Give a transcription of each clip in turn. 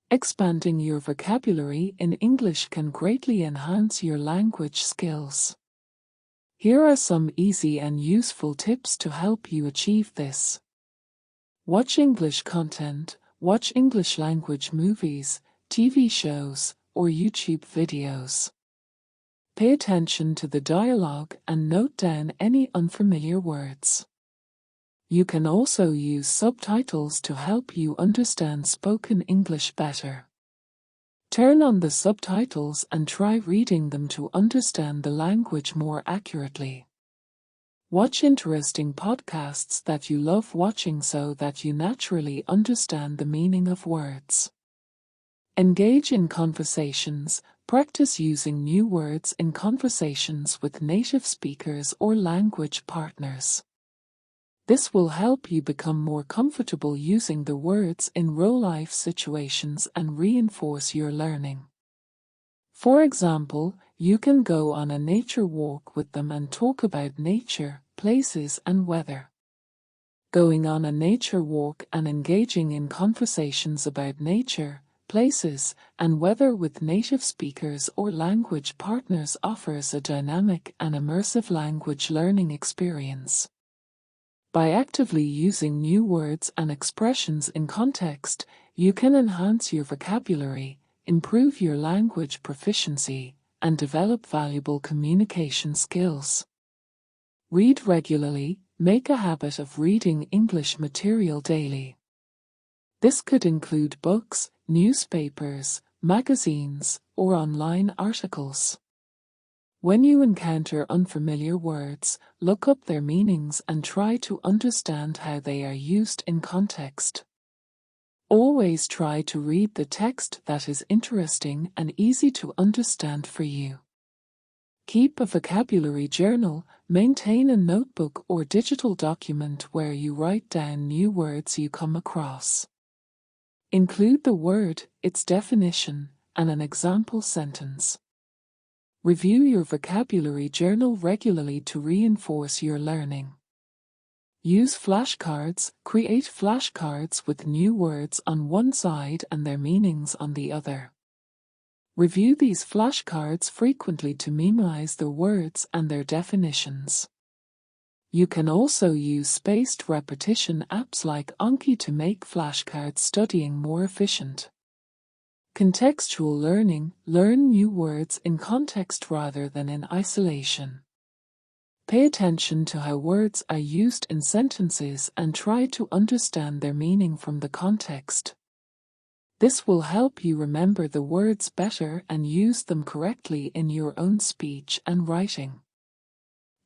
Expanding your vocabulary in English can greatly enhance your language skills. Here are some easy and useful tips to help you achieve this. Watch English content. Watch English language movies, TV shows, or YouTube videos. Pay attention to the dialogue and note down any unfamiliar words. You can also use subtitles to help you understand spoken English better. Turn on the subtitles and try reading them to understand the language more accurately. Watch interesting podcasts that you love watching so that you naturally understand the meaning of words. Engage in conversations. Practice using new words in conversations with native speakers or language partners. This will help you become more comfortable using the words in real-life situations and reinforce your learning. For example, you can go on a nature walk with them and talk about nature, places, and weather. Going on a nature walk and engaging in conversations about nature, places, and weather with native speakers or language partners offers a dynamic and immersive language learning experience. By actively using new words and expressions in context, you can enhance your vocabulary, improve your language proficiency, and develop valuable communication skills. Read regularly. Make a habit of reading English material daily. This could include books, newspapers, magazines, or online articles. When you encounter unfamiliar words, look up their meanings and try to understand how they are used in context. Always try to read the text that is interesting and easy to understand for you. Keep a vocabulary journal. Maintain a notebook or digital document where you write down new words you come across. Include the word, its definition, and an example sentence. Review your vocabulary journal regularly to reinforce your learning. Use flashcards. Create flashcards with new words on one side and their meanings on the other. Review these flashcards frequently to memorize the words and their definitions. You can also use spaced repetition apps like Anki to make flashcard studying more efficient. Contextual learning. Learn new words in context rather than in isolation. Pay attention to how words are used in sentences and try to understand their meaning from the context. This will help you remember the words better and use them correctly in your own speech and writing.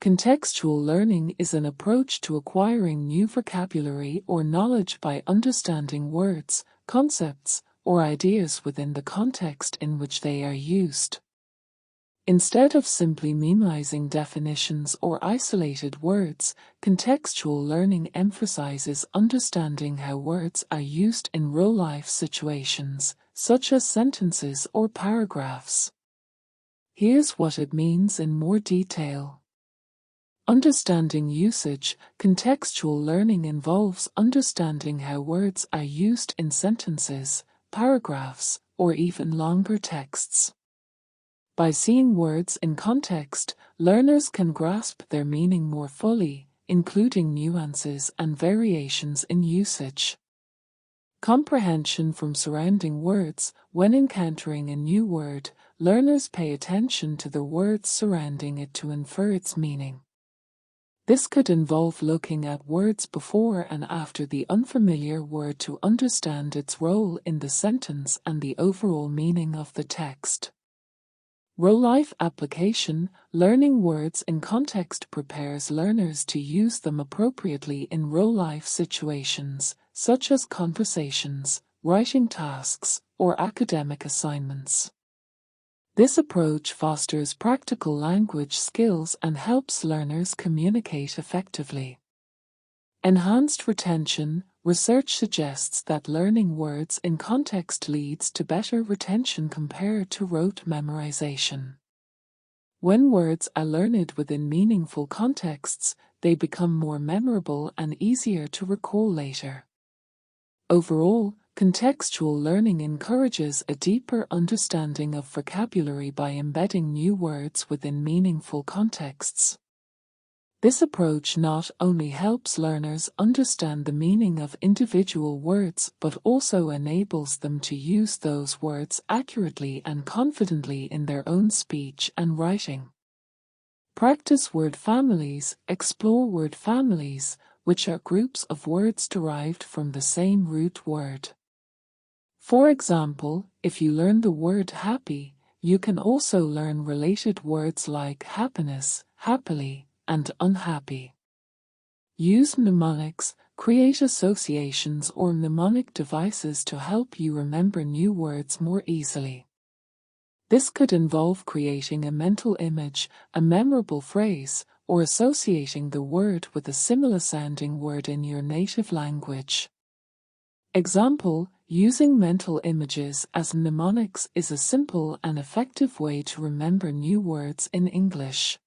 Contextual learning is an approach to acquiring new vocabulary or knowledge by understanding words, concepts, or ideas within the context in which they are used. Instead of simply memorizing definitions or isolated words, contextual learning emphasizes understanding how words are used in real-life situations, such as sentences or paragraphs. Here's what it means in more detail. Understanding usage. Contextual learning involves understanding how words are used in sentences, paragraphs, or even longer texts. By seeing words in context, learners can grasp their meaning more fully, including nuances and variations in usage. Comprehension from surrounding words. When encountering a new word, learners pay attention to the words surrounding it to infer its meaning. This could involve looking at words before and after the unfamiliar word to understand its role in the sentence and the overall meaning of the text. Real-life application. Learning words in context prepares learners to use them appropriately in real-life situations, such as conversations, writing tasks, or academic assignments. This approach fosters practical language skills and helps learners communicate effectively. Enhanced retention. Research suggests that learning words in context leads to better retention compared to rote memorization. When words are learned within meaningful contexts, they become more memorable and easier to recall later. Overall, Contextual learning encourages a deeper understanding of vocabulary by embedding new words within meaningful contexts. This approach not only helps learners understand the meaning of individual words but also enables them to use those words accurately and confidently in their own speech and writing. Practice word families. Explore word families, which are groups of words derived from the same root word. For example, if you learn the word happy, you can also learn related words like happiness, happily, and unhappy. Use mnemonics. Create associations or mnemonic devices to help you remember new words more easily. This could involve creating a mental image, a memorable phrase, or associating the word with a similar-sounding word in your native language. Example: using mental images as mnemonics is a simple and effective way to remember new words in English.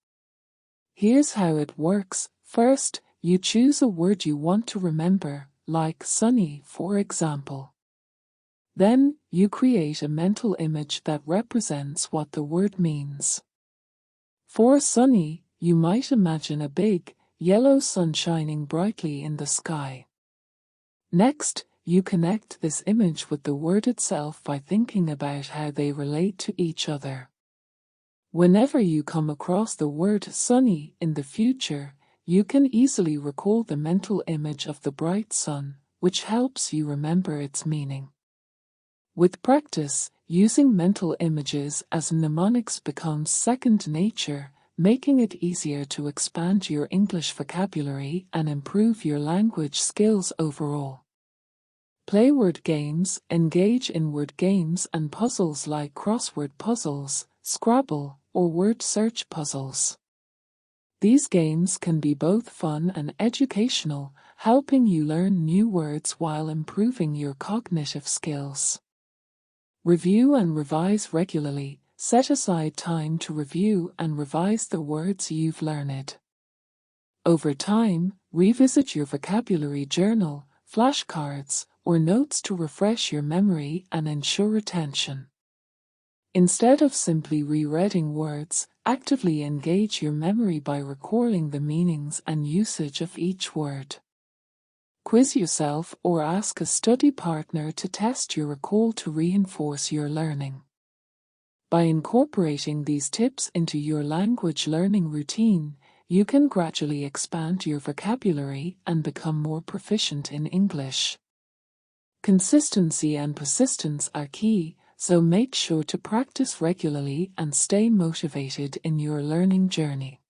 Here's how it works. First, you choose a word you want to remember, like sunny, for example. Then, you create a mental image that represents what the word means. For sunny, you might imagine a big, yellow sun shining brightly in the sky. Next, you connect this image with the word itself by thinking about how they relate to each other. Whenever you come across the word sunny in the future, you can easily recall the mental image of the bright sun, which helps you remember its meaning. With practice, using mental images as mnemonics becomes second nature, making it easier to expand your English vocabulary and improve your language skills overall. Play word games. Engage in word games and puzzles like crossword puzzles, Scrabble, or word search puzzles. These games can be both fun and educational, helping you learn new words while improving your cognitive skills. Review and revise regularly. Set aside time to review and revise the words you've learned. Over time, revisit your vocabulary journal, flashcards, or notes to refresh your memory and ensure retention. Instead of simply rereading words, actively engage your memory by recalling the meanings and usage of each word. Quiz yourself or ask a study partner to test your recall to reinforce your learning. By incorporating these tips into your language learning routine, you can gradually expand your vocabulary and become more proficient in English. Consistency and persistence are key, so make sure to practice regularly and stay motivated in your learning journey.